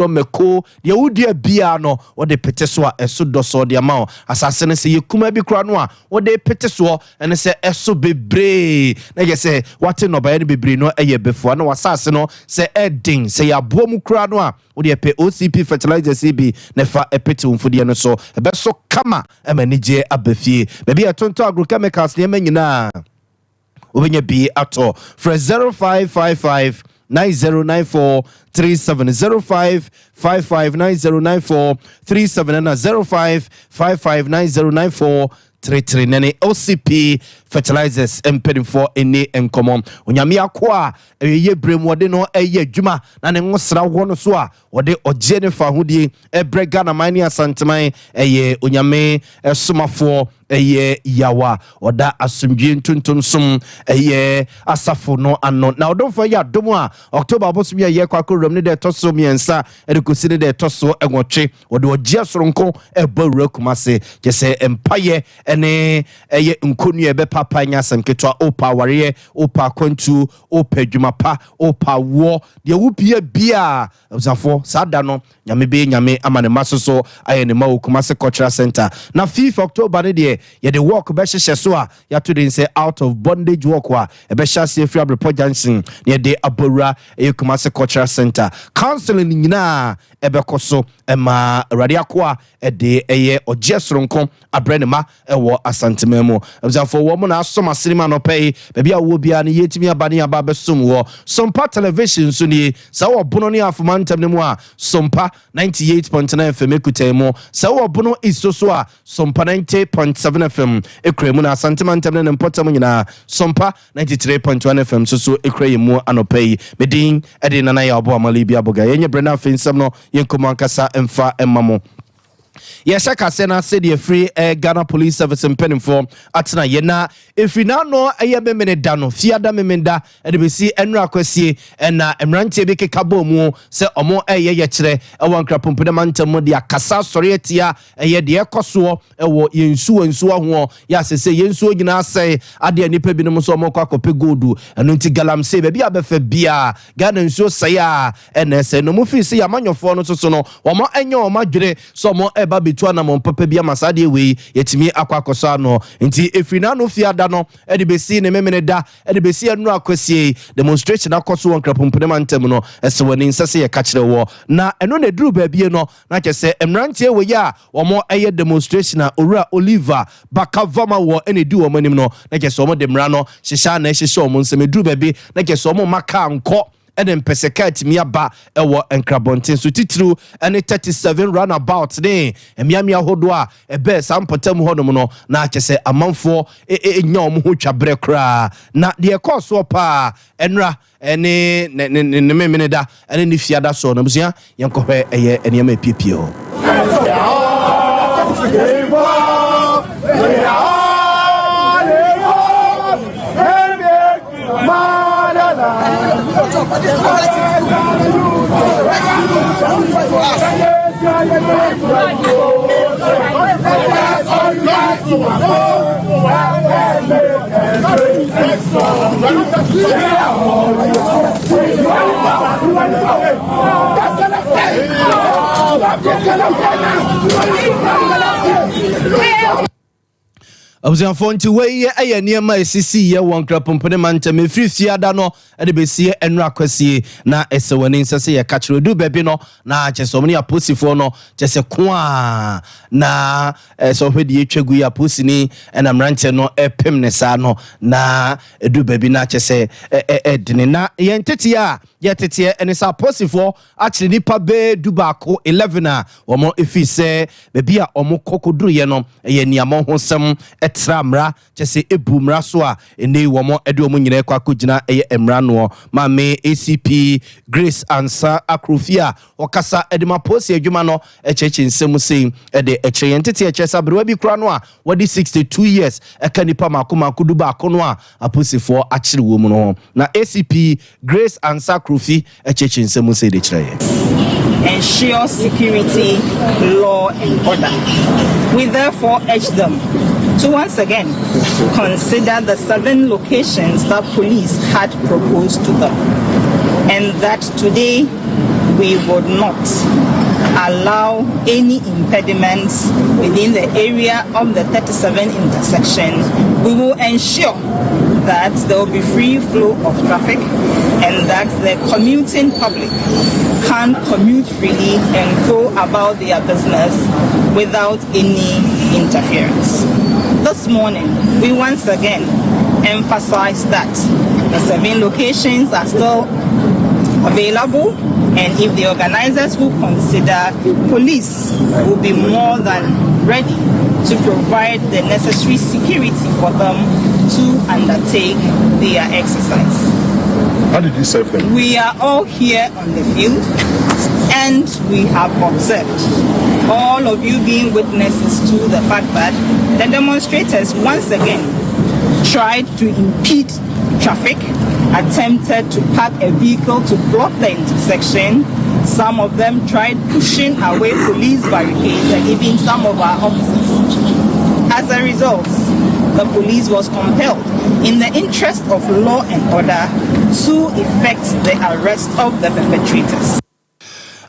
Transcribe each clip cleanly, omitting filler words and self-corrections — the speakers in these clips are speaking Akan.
meko de wudi bia no wode pete so a eso doso de ama asase ne se yekuma bi kura no a wode pete so ene se eso bebre na ye se wate no ba ye bebre no eye befo na wasase no se edin se ya bo mu kura no a wode pe OCP fertilizer CB ne fa epete umfudie no so ebe so kama emanije abafie bebi atonto agrochemicals ne manyina Ubenya B ato for 0555 9094 370555909437 and 0555909433 nene OCP fertilizers empedin for any encommon onyame akwa eye bremwode no eye adwuma na ne ngosra wo no so a wode ogye ne fa hodie ebrega na mani asanteman eye onyame esomafo eye yawa oda asumdwe ntuntum som eye asafo no ano na odonfo ya domo a October abosom ye kwakorom ne de toso miensa edikosi ne de toso enwotwe wode ogye soronko ebawura kumase jese empaye ene eye nkonu ebe papa nya samketwa opa ware opa kwantu opa dwumapa opa wo de wupie bia uzafo sada no nyame be nyame amane masoso aye ne mawo kumase cultural center na 5th October ne de ye the walk be hye so a ya to den say out of bondage walk wa e be hye se free Abreport Junction ne de abora e kumase cultural center counseling nyina e be koso e ma awade akoa e de eye ogye soronko abrenema e wo asantememo uzafo wo mo na asoma sinima no pay bebia wo bia ne yetimi abane aba be som wo Sompa television so ni sa wo bono ni afomantem ne mu a Sompa 98.9 FM ekutemo sa wo bono isoso a Sompa 90.7 FM ekremu na asantemantam ne mpotam nyina Sompa 93.1 FM so ekremu anopay medin ede nana ya obo amali bia boga yenye brenda finsam no yenkomo ankasa emfa emamo Yes, I can send us the free Ghana Police Service and penning for Atna Yena. If you now know a yamene dano, Fiada Memenda, and we see Enra Kwesi and Emranti Beke Kabomo, say Omo a yetre, a one crapum pedamanta modia, Casa Sorietia, a ye dear Kosuo, a wo Yensu and Suaho, yes, say Yensu, you know, say Adia Nipebinomo Moko Pegudu, and Unti Galam say, baby, Abefe Bia, Ghana and so saya, and say no mufi see a man your phone so no, or more and your magre, so more eba bitwana mon papa bia masade we yetimi akwakoso no nti efina no fiada no e de besi ne memene da e de besi anu akosie demonstration akoso won krapompene mantem no ese woni nsese ye ka kire wo na eno na duru ba bie no na kese emrantie we ya omo eye demonstration a owura Oliver Bakavama wo ene di wo manim no na kese omo demra no hihya na hihye omo nsem duru ba bi na kese omo maka anko eden peseket miaba ewo enkrabonten so titru ene 37 runabout ne emiamia hodo a ebe sampotam hodom no na akese amanfo enya omo ho twabre kra na de ekoso pa enra ene ne memene da ene ne fiada so na busia yenkohwe eye enema piepio Observe for nti we eye niema esisi ye won krapompene manta me fiada no e de besie enra kwasie na esewani nsese ye kachiro du bebi no na chesomni aposifo no chese kwa na so hwedi etwagu ya posini na mranche no epem ne sa no na edu bebi na chese edine na ye ntete a ye tete ene sa aposifo achiri nipa be dubako 11 a omo efise bebi a omo kokoduru ye no ye niamo hosem tramra chese ebumra so a ene womo ede omo nyina kwa kogina eye emra no ma me ACP Grace Ansa Akrofia okasa edema posi adwuma no echeche nsem sei ede eche entete echesa brewa bi kura no a wadi 62 years ekanipa makoma kuduba akono a aposifo achire wo mu no na ACP Grace Ansa Akrofi echeche nsem sei de chire ensure security, law and order. We therefore urge them to once again consider the 7 locations that police had proposed to them, and that today we would not allow any impediments within the area of the 37 intersection. We will ensure that there will be free flow of traffic and that the commuting public can commute freely and go about their business without any interference. This morning, we once again emphasize that the 7 locations are still available, and if the organizers will consider, police will be more than ready to provide the necessary security for them to undertake their exercise. How did you serve them? We are all here on the field and we have observed, all of you being witnesses to the fact that the demonstrators once again tried to impede traffic, attempted to park a vehicle to block the intersection. Some of them tried pushing away police barricades and even some of our officers. As a result, the police was compelled, in the interest of law and order, to effect the arrest of the perpetrators.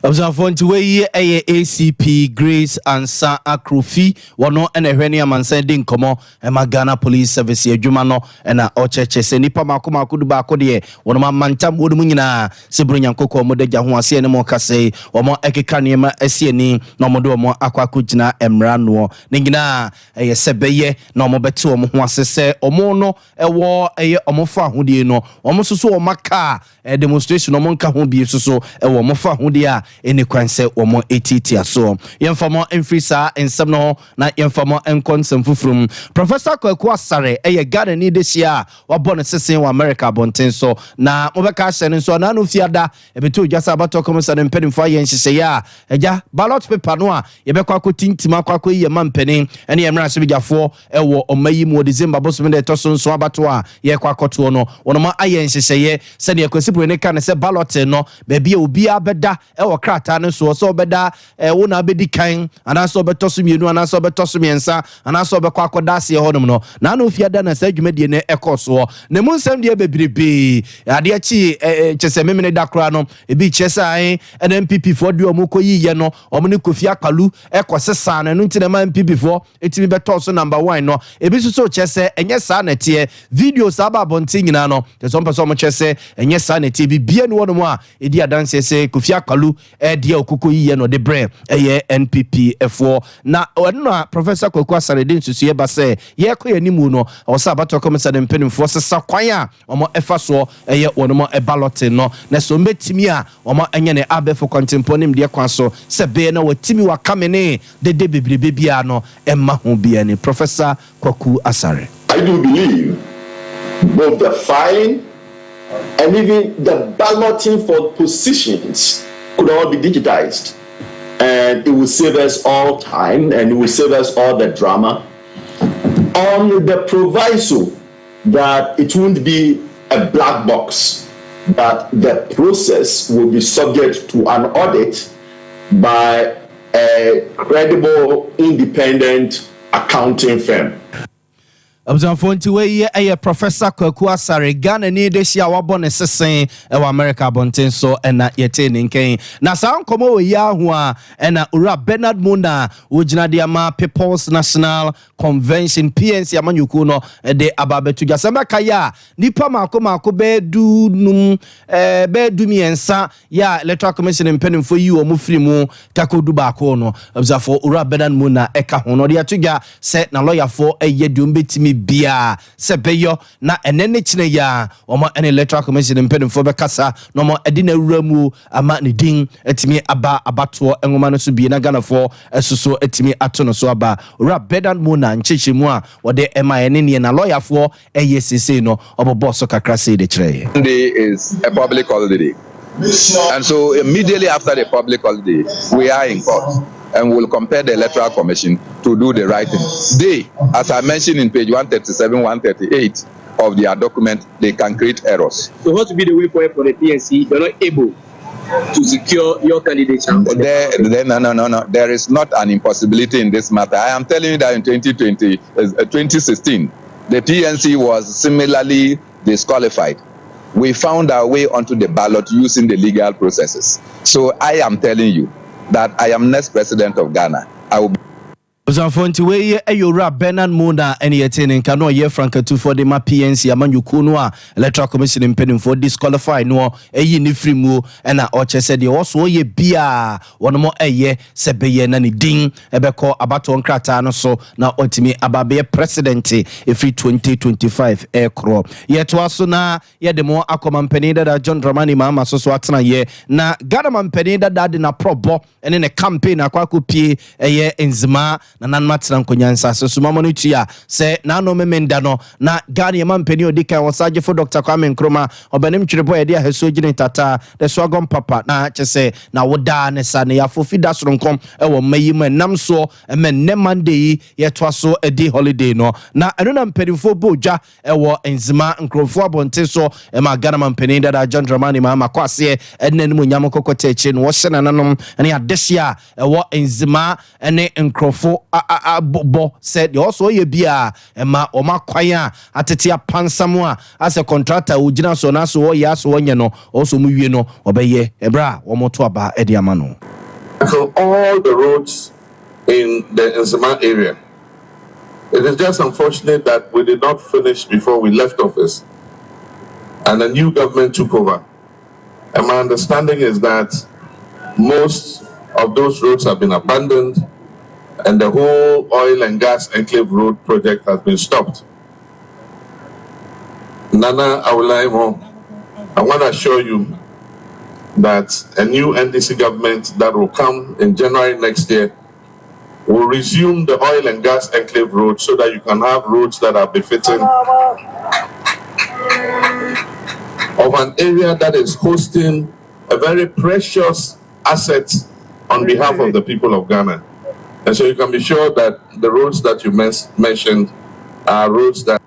Observe nti we ACP Grace Ansa Akrofi wono ene hwene amansan de nkomo ema Ghana Police Service adwuma no ena ocheche se nipa makoma akoduba akode wono mamantam wodum nyina se brunyankoko mo dagya ho ase ne mo kase omo ekeka niema asieni na omo de omo akwakogina emra no ne nyina eye sebeye na omo bete omo ho ase se omo no ewo eye omo fa hodie no omo soso omo ka demonstration omo nka ho bi soso ewo omo fa hodie a eni kwanse omo etitia so yemfamo enfrisa ensem no na yemfamo enkonsem fufrum Professor Kwaku Asare eye Ghana ni desia wabɔ ne sesen wa America bonten so na mobeka hyɛ so na no fiada ebeto dwasa abato komisa ne mpedimfo aye nhyehyɛ ya eja ballot paper no a yebekwa akotintima akwa ye mampeni ene yemra so bigyafo ewo omayi mu December bosom de toso nso abato a ye kwa akoto no wonoma aye nhyehyɛ sɛ ne kwasibro ne ka ne sɛ ballot no ba bia obi abeda ewo krata ne so obeda wona abedi kan anaso obetoso mienu anaso obetoso miensa anaso obekwa akoda ase hodom no na na ofiada na sɛ adwumadie ne ekoso ne mu nsɛm de bebrebe ade achi kyese memene dakra no ebi kyese an NPP for de omukoyi ye no omne Kofi Akalu ekosesa na no ntine ma NPP for etimi betoso number 1 no ebi so kyese enye sa na tie videos aba bonti nyina no te so mpeso mo kyese enye sa na tie bibie no wono a edi adanse se Kofi Akalu dia okukoyi ye no de bre eye NPP F4 na ono Professor Kwaku Asare din susu ye ba se ye ko yanimu no osa abato komisa de mpenimfo sesa kwan a omo efa so eye wono ballot no na so mbetimi a omo enye ne abefo contemponim de kwan so se be na watimi wakamene de bebrebe bia no emma ho bia ni Professor Kwaku Asare. I do believe both the filing and even the balloting for positions could all be digitized, and it will save us all time and it will save us all the drama, on the proviso that it won't be a black box, that the process will be subject to an audit by a credible independent accounting firm. Observe nti we eye Professor Kwaku Asare Ghana ni desia wabɔ ne sesen ewa America bonten so ena yete ne nken na sa nkomo we ya ho a ena ura Bernard Muna wogina de ama People's National Convention PNC amanyuku no de ababetu jasamba kaya nipa mako be du num be du miensa ya Electoral Commission mpenimfo yi o mu firi mu takodu ba ko no observe ura Bernard Muna eka ho no de atuga se na lawyer for eye du mbetimi bia sebeyo na enene chine ya omo ene Electoral Commission mpedimfo be kasa no mo edi na wuramu ama ne din etimi aba abato enwoma no so bi na Ghana for esuso etimi ato no so aba ora Bernard Muna nchechemu a wode ema ene na lawyer for eyesese no obobo so kakra say de kire. Monday is a public holiday, and so immediately after the public holiday we are in court and we'll compare the Electoral Commission to do the right thing. They, as I mentioned in page 137, 138 of their document, they can create errors. So what will be the way forward for the PNC? You're not able to secure your candidature? No. There is not an impossibility in this matter. I am telling you that in 2016, the PNC was similarly disqualified we found our way onto the ballot using the legal processes. So I am telling you that I am next president of Ghana. I will be Osanfonti we ayora Bernard Mona ene yetene nka no ye Franka 2 for the ma PNC amanyoku no a electoral commission impeding for disqualify no eyi ni free mu na o chese de wo so ye bia wono mo eye se beye na ni din ebeko abato nkrata no so na otimi ababe president efri 2025 ekro ye to aso na ye de mo akoma mpani da John Dramani Mahama so atena ye na Ghana mpani da de na probo ene ne campaign akwa kopie eye enzima na nanmatra nkonyansa so sumamo no tua se na no memenda no na Ghana ye mampani odika wosaje for Dr. Kwame Nkrumah obanim twirebo ye de aheso gine tata de swagom papa na chese na woda ne sa ne yafofi da soronkom ewo mayim nam so ne Monday ye toaso edi holiday no na eno na mpanimfo boja ewo enzima nkrofo abonte so ma Ghana mampani da John Dramani Mahama kwase enenum nyam kokote echi no wo hye nanom ne adehia ewo enzima ene nkrofo bo said also ye bia ema oma kwan atete apansam a as a contractor ugina so na so ya so onye no also mu wie no obeye ebra wo moto aba edi amano. So all the roads in the Nzima area. It is just unfortunate that we did not finish before we left office and a new government took over. And my understanding is that most of those roads have been abandoned and the whole oil and gas enclave road project has been stopped. Nana Awolaimo, I want to assure you that a new NDC government that will come in January next year will resume the oil and gas enclave road so that you can have roads that are befitting of an area that is hosting a very precious asset on behalf of the people of Ghana. And so you can be sure that the roads that you mentioned are roads that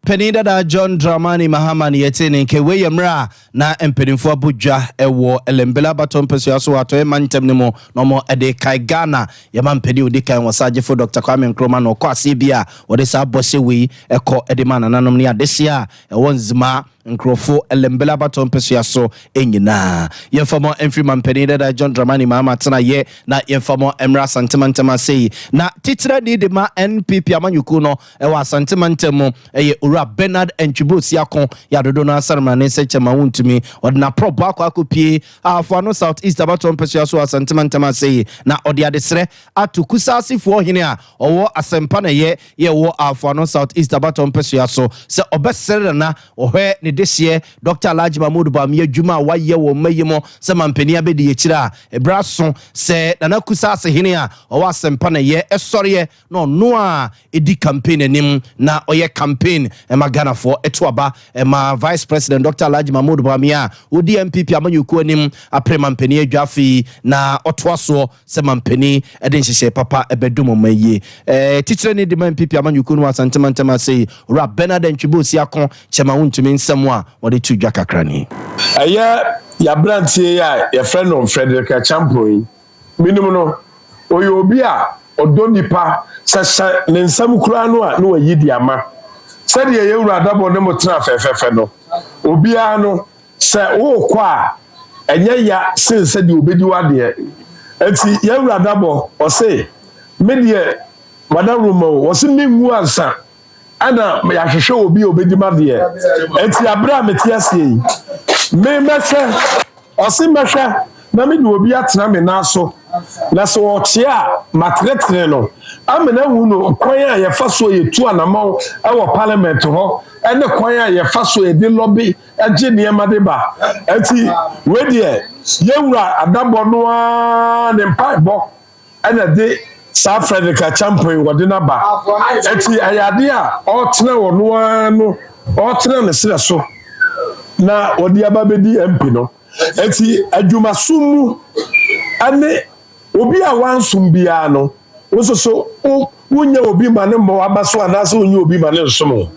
Penida da John Dramani Mahama ni yetene nke we yemra na empenimfo abudwa ewo elembela baton peso aso ato e mantem ne mo no mo ede kai Ghana yema mpedi odi kai wasaje for Dr. Kwame Nkrumah no kwa asibia wode sa bose we eko ede manananom ne adesia ewo nzima nkrofo elembela baton peso aso enyina yemfamo enfrima mpedi da John Dramani Mahama tena ye na yemfamo emra santimantema sei na titira ni de ma NPP amanyuku no ewo asantimantemo eye Bernard Enchibosi akon ya dodo na asarma ne se chema Wontumi odna probo akopie afo no South East abaton peso so asantema sei na ode adesre atukusasi fo hene a owo asempa na ye wo afo no South East abaton peso so se obesere na ohwe ne desie Dr. Alhaji Mahmoud Bamia adwuma waye wo mayimo se mampani abedi ye kira ebraso se na kusasi hene a owo asempa na ye esore no no a edi campaign anim na oye campaign ema Ghana for etuaba ema Vice President Dr. Alhaji Mahmoud Bamia odi MPP amanyuku anim aprema mpani adwafi na otoaso se mampani eden hyehye papa ebedumo maye titire ni de MPP amanyuku no asantema sei ora Bernard Enchibosi akon chema Wontumi nsamwa wode tudwa kakrani aya ya brantie ya friend on Frederick Champoy minimum no oyo obi a odonipa sasa ne nsam kura no a no yidi ama said ye wura dabo ne motra fefefe no obia no se wo kwa enye ya sense de obedi wade enti ye wura dabo o se me de madam rumo wo se mengu ansa ana ya hwehwe obi obedi made enti abra metiasie me mehwe o se mehwe na me de obi atena me na so na so oche a matretre no amena hu no kwan a ye fa so ye tu anamaw e wo parliament ho ene kwan a ye fa so ye de lobby age ne ma de ba enti we de ye wura adabo no a ne mpaibo ene de South Frederick Champoy wode na ba enti ayade a o tena wo no ano o tena ne sire so na wode ababedi MP no enti adwuma sumu ane obi a wansum bia no wososo wonya obi mane mo abaso anase wonya obi mane nsomo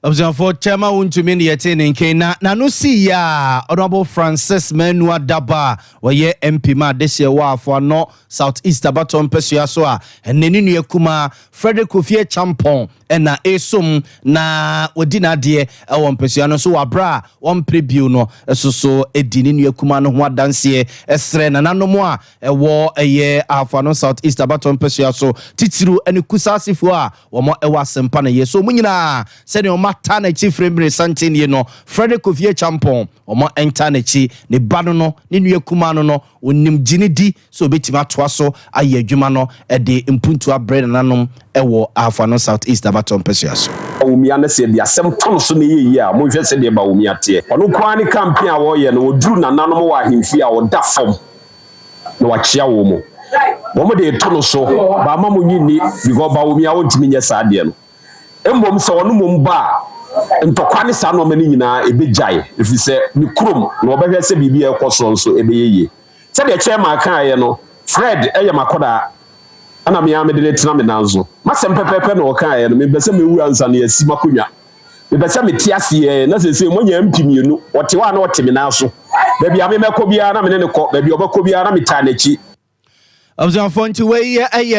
for Chama Wontumi yete ne na no see ya Honorable Francis Menua Daba where MP ma this year wa for no Southeast Abaton Pesua so a eneni nu akuma Frederick Ofie Champon na esum na odina de e won Pesua no so wabra won preview no so edini nu akuma no ho adanse esre na nanom a ewo eye afo no Southeast Abaton Pesua so titiru ene kusasifo a wo mo ewa sempa na ye so munyina se ne mata na chi fremre santin ye no Frederick Ofie Champon omo enta na chi ne ba no ne nu akuma no onim gini di so betima toa so aye adwuma no e de impuntu abre nanom ewo afo no Southeast Abaton Pesua so Womi na se dia sem ton so ne ye a mo hwe se de ba womi ate ono kwa ni campaign a wo ye no oduru na nanom wa himfi a wo da fom na wa chia wo mo wo mo de to so ba ma mo nyini because ba womi a wo ntimi nya sa de no embom se ono mo mba ntokwa ne sa no mani nyina ebejai efi se ni krom na obehwe se bibi e koso nso ebeyeye se de chairman kan ye no Fred eyamakoda ana me amede tena me nanzo masem pepepe na okan ye no me bese me wu ansa na yasi makonwa me bese me tiase ye na sese monya mpimienu wote wa na wote me nanso ba bia me mekọ bia na me ne ko ba bia obekọ bia na me ta na chi Fonti way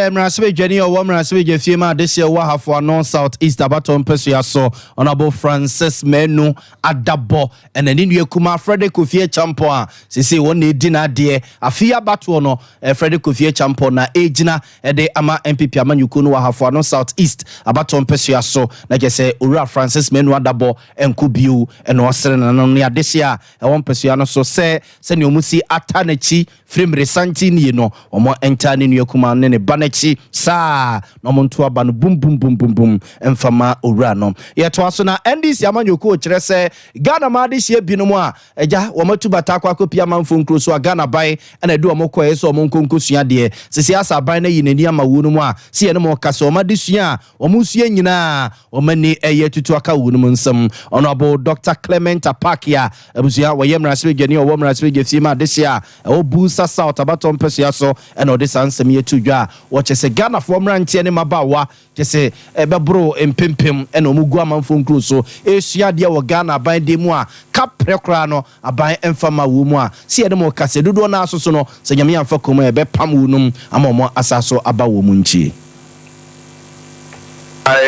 Mrasbe Jenny or Mrasbe Jefima this year Wahafo non Southeast Abaton Pesua so Honorable Francis Menu Adabo and then in Kuma Frederick Ofie Champo say one dinner dear Afia Batu no Frederick Ofie Champo na Ejina de ama MPP Amanyukunu Wahafo non Southeast Abaton Pesua so like I say Ura Francis Menu Adabo and Kubiu and Osren and near this year I want Pesua no so say send you musi atanechi frame resantin you know or entani nu yakuma ne banechi sa no monto aba no bum bum bum bum bum emfama owura no ye to aso na NDC amanyoko kire se Ghana ma de hie binom a eja wo matu bata kwa kopia manfo nkro so Ghana bai na edu omko yeso omonkonko sua de sisi asa bai na yinani ama wonu mu a se ye no mo kasa o ma de sua o mu sua nyina o mani eye tutu aka wonu mu nsam Honorable Dr. Clement Apakia abusia wo ye mrasebe gani o wo mrasebe gefima de sia o busa South Abaton Pesua so and this answer me to ya watch se Ghana for mrantie ne mabawa je se ebebro empempem eno mugu amanfo nkru so esua de wo Ghana ban de mu a kaprekra no aban emfama wo mu a se ye de mo kase dodo na asoso no se nyame amfa komo ebe pam wonum amomo asaso aba wo mu nchi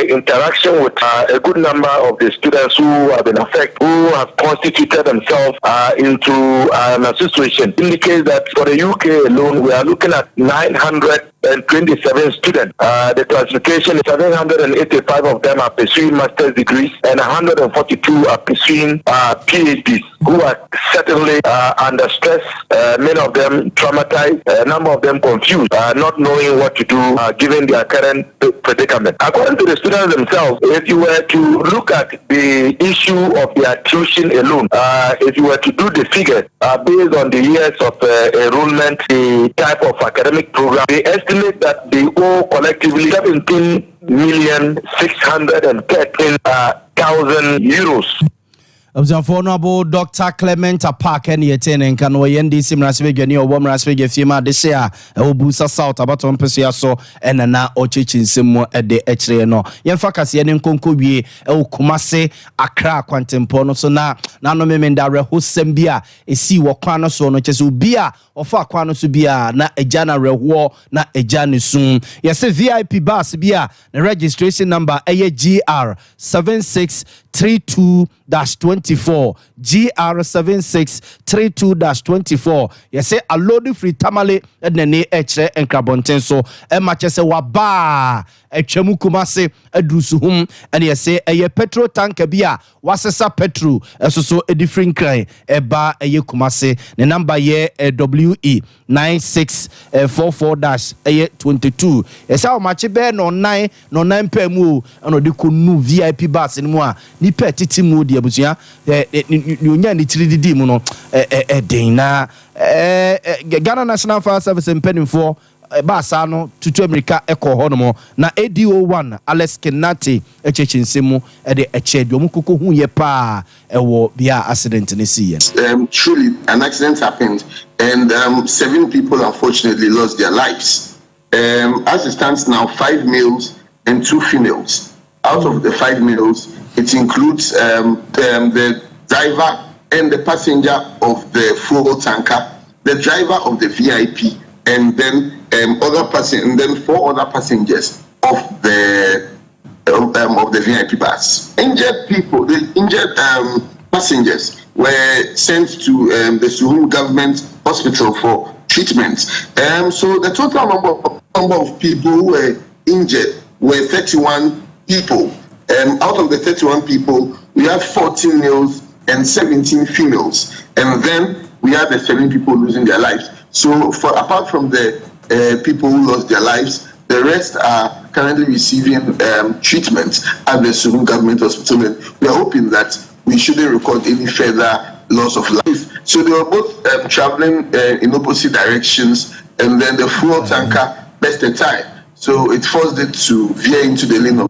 interaction with a good number of the students who have been affected, who have constituted themselves into an association, indicates that for the UK alone, we are looking at 927 students. The classification is 785 of them are pursuing master's degrees and 142 are pursuing PhDs, who are certainly under stress, many of them traumatized, a number of them confused, not knowing what to do given their current predicament. According to the students themselves, if you were to look at the issue of their tuition alone, if you were to do the figures based on the years of enrollment, the type of academic program, they estimate that they owe collectively 17,613,000 euros. Honorable Dr. Clement Apak and Yeten and Kano NDC Mrasbegani or Womrasbeg Fima this year, Obusa South Abaton Pesua so and na Ochichin Simo at the Hreno. Yanfakasian Konkubi, El Kumase, Accra, Quantempono, so now no memendare Hosembia, a sea wakano so no chesubia, or Faquano Subia, na a jana rewar, na a jani soon. Yes, a VIP bus bia, the registration number AGR 7632-24 GR7632-24. You say a load free tamale and ne eche and crabonten so e matche se waba etwemu kumase adrusuhum and you say a petrol tank bia wasesa petrol so a different cry eba eye kumase the number ye WE 9644-22. Yes, how much be no 9 per mu and the kunu VIP bus in moi ni petiti mu di abusia nya ni tiri mu no na Ghana National Fire Service impending for basa no tutu America eko honomo na ADO1 Alex Kenati echechinsemu de echedwo mukoko hu ye pa ewo bia accident ne see. Truly an accident happened and 7 people unfortunately lost their lives. As it stands now, 5 males and 2 females. Out of the 5 males, It includes the driver and the passenger of the fuel tanker, the driver of the VIP, and then and then 4 other passengers of the VIP bus. The injured passengers were sent to the Suhum government hospital for treatment. So the total number of people who were injured were 31 people. Out of the 31 people, we have 14 males and 17 females. And then we have the 7 people losing their lives. So apart from the people who lost their lives, the rest are currently receiving treatment at the Suhum government hospital. And we are hoping that we shouldn't record any further loss of life. So they were both traveling in opposite directions, and then the fuel tanker burst a tire. So it forced it to veer into the lane of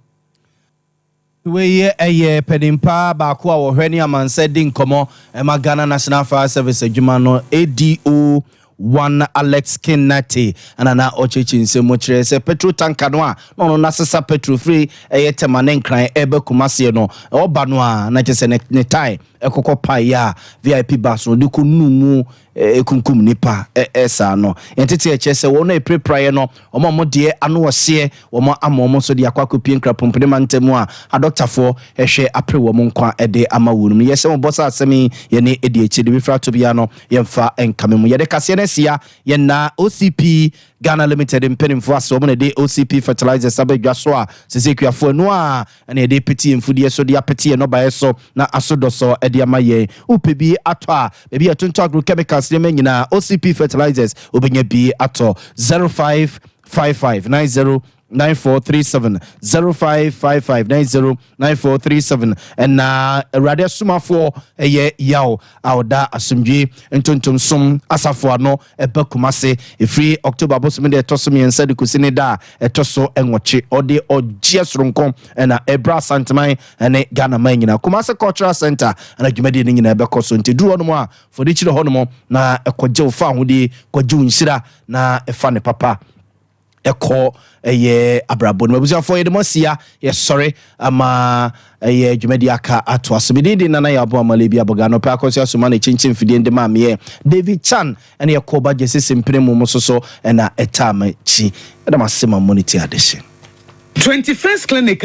we a pedimpa baako a wohwɛ ne amansa di nkɔmɔ ɛma Ghana National Fire Service adwuma no ADO 1 Alex Kinati and na ochechi nsɛm kyerɛ sɛ petrol tanker no a no nasesa petrol free ɛyɛ temane nkran ɛbɛ kumase no ɔba no a na kyɛ sɛ ne tai ɛkɔkɔ pa ya VIP bus no de ko numu ekunkum nipa ɛsa no entete ɛkyɛ sɛ wɔn na epreprae no ɔmo de ano wɔse wɔn ama so de akwakopie nkra pompene mantemu a adoctafo ɛhwɛ apre wɔn nkwa ɛde ama wɔn yɛ sɛ mo bossa asɛm yɛ ne edi echi de bifra to bia no yɛmfa enkame mu yɛ de kase na sia yɛ na OCP Ghana Limited mpenimfo aso ɔmo na de OCP fertilizers abadwa so a sesekuafo no a na de peti mfudie so de apeti no bae so na asodo so de ama yɛ upebi ato a bebi atonto agrochemicals ne nyina OCP fertilizers obenya bi ato 0555909437 0555909437 and na radio sumafo eye yaw awda asumdwe ntontom som asafo ano eba kumase efri October bosom de etoso me nsa de kusine da etoso enwoche ode ogie soronkom na ebra santeman ene Ghana man nyina Kumase Cultural Center na dwumade ne nyina ebekoso nteduru hono a fodi chire hono na ekogye ufa hodi kogye unshira na efa ne papa eko eye abrabo no mabuziafo ye demosia ye sorry ama eye dwumadi aka ato asomedi na ya abo amalebi aboga no pa akosia soma na chinchin fidie ndema me David Chan ene ye koba jese simpire mu soso na etama chi edama sema monitor addition 21st clinic